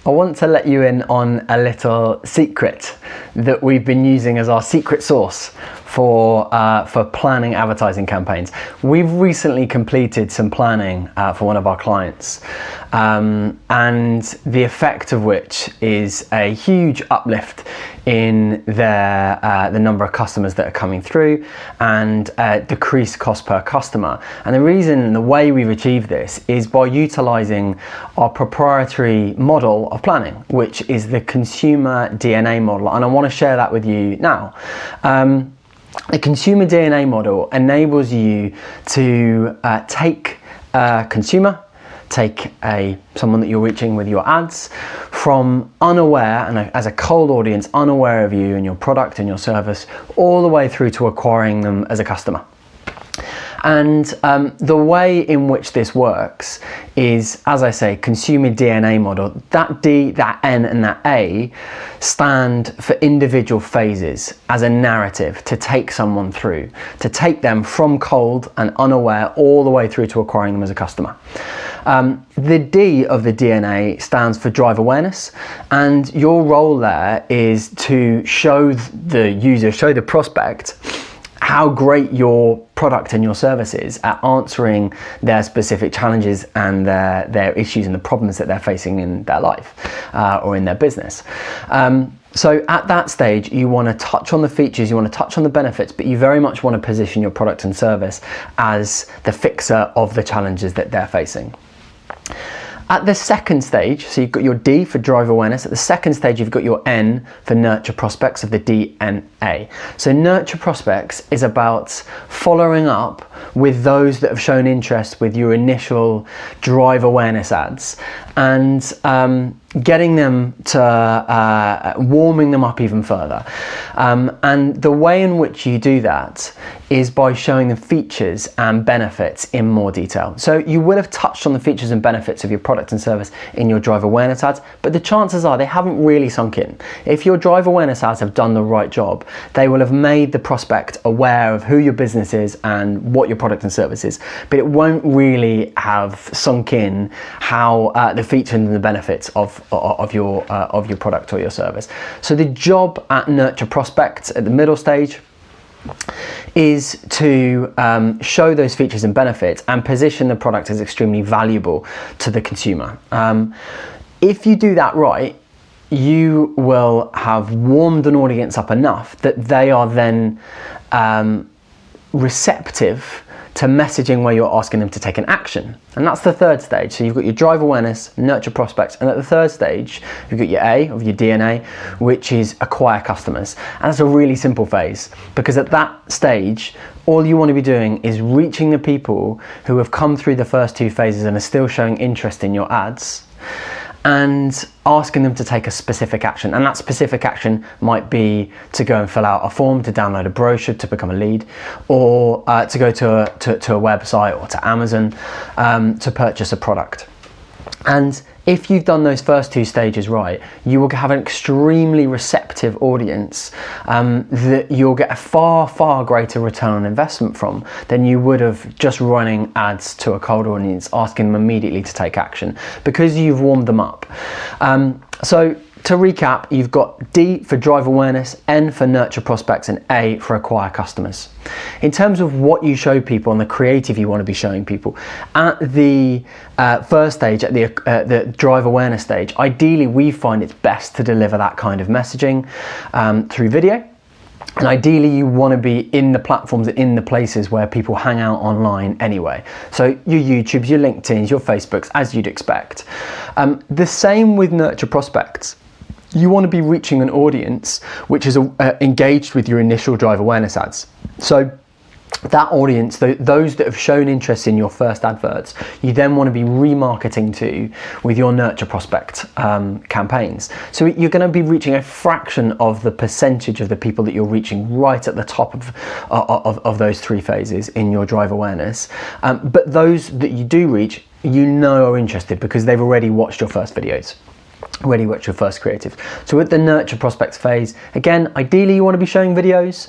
I want to let you in on a little secret that we've been using as our secret sauce for planning advertising campaigns. We've recently completed some planning for one of our clients, and the effect of which is a huge uplift in the number of customers that are coming through and decreased cost per customer. And the reason and the way we've achieved this is by utilizing our proprietary model of planning, which is the consumer DNA model, and I want to share that with you now. The consumer DNA model enables you to take a consumer, take someone that you're reaching with your ads, from unaware and as a cold audience, unaware of you and your product and your service, all the way through to acquiring them as a customer. And the way in which this works is, as I say, consumer DNA model. That D, that N, and that A stand for individual phases as a narrative to take someone through, to take them from cold and unaware all the way through to acquiring them as a customer. The D of the DNA stands for drive awareness, and your role there is to show the user, show the prospect, how great your product and your service is at answering their specific challenges and their issues and the problems that they're facing in their life or in their business. So at that stage, you want to touch on the features, you want to touch on the benefits, but you very much want to position your product and service as the fixer of the challenges that they're facing. At the second stage, so you've got your D for drive awareness. At the second stage, you've got your N for nurture prospects of the DNA. So nurture prospects is about following up with those that have shown interest with your initial drive awareness ads and getting them to warming them up even further. And the way in which you do that is by showing them features and benefits in more detail. So you will have touched on the features and benefits of your product and service in your drive awareness ads, but the chances are they haven't really sunk in. If your drive awareness ads have done the right job, they will have made the prospect aware of who your business is and what your product and service is, but it won't really have sunk in how the features and the benefits of your product or your service. So the job at nurture prospects at the middle stage is to show those features and benefits and position the product as extremely valuable to the consumer. If you do that right, you will have warmed an audience up enough that they are then receptive to messaging where you're asking them to take an action. And that's the third stage. So you've got your drive awareness, nurture prospects, and at the third stage, you've got your A of your DNA, which is acquire customers. And that's a really simple phase, because at that stage, all you want to be doing is reaching the people who have come through the first two phases and are still showing interest in your ads, and asking them to take a specific action. And that specific action might be to go and fill out a form, to download a brochure, to become a lead, or to go to a website or to Amazon to purchase a product. And if you've done those first two stages right, you will have an extremely receptive audience that you'll get a far, far greater return on investment from than you would have just running ads to a cold audience, asking them immediately to take action, because you've warmed them up. So to recap, you've got D for drive awareness, N for nurture prospects, and A for acquire customers. In terms of what you show people and the creative you want to be showing people, at the first stage, at the drive awareness stage, ideally we find it's best to deliver that kind of messaging through video. And ideally you want to be in the platforms, in the places where people hang out online anyway. So your YouTubes, your LinkedIns, your Facebooks, as you'd expect. The same with nurture prospects. You want to be reaching an audience which is engaged with your initial drive awareness ads. So that audience, those that have shown interest in your first adverts, you then want to be remarketing to with your nurture prospect campaigns. So you're going to be reaching a fraction of the percentage of the people that you're reaching right at the top of those three phases in your drive awareness. But those that you do reach, you know are interested because they've already watched your first videos. Already watch your first creative. So with the nurture prospects phase, again, ideally you want to be showing videos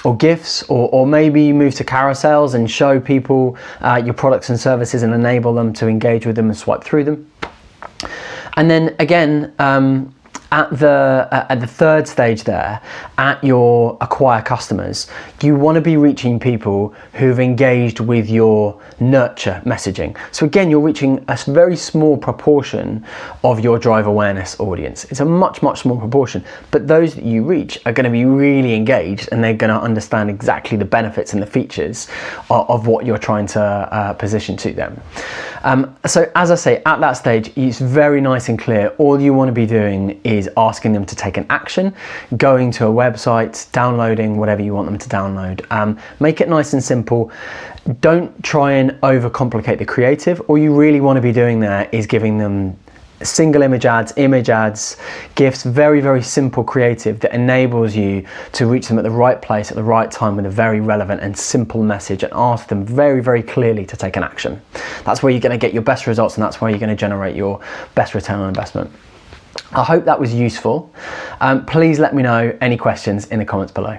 or GIFs, or maybe you move to carousels and show people your products and services and enable them to engage with them and swipe through them. And then again, at the third stage there, at your acquire customers, you want to be reaching people who've engaged with your nurture messaging. So again, you're reaching a very small proportion of your drive awareness audience. It's a much small proportion, but those that you reach are going to be really engaged, and they're going to understand exactly the benefits and the features of what you're trying to position to them. So as I say, at that stage, it's very nice and clear. All you want to be doing is asking them to take an action, going to a website, downloading whatever you want them to download. Make it nice and simple. Don't try and overcomplicate the creative. All you really want to be doing there is giving them single image ads, GIFs, very simple creative that enables you to reach them at the right place at the right time with a very relevant and simple message, and ask them very clearly to take an action. That's where you're going to get your best results, and that's where you're going to generate your best return on investment. I hope that was useful. Please let me know any questions in the comments below.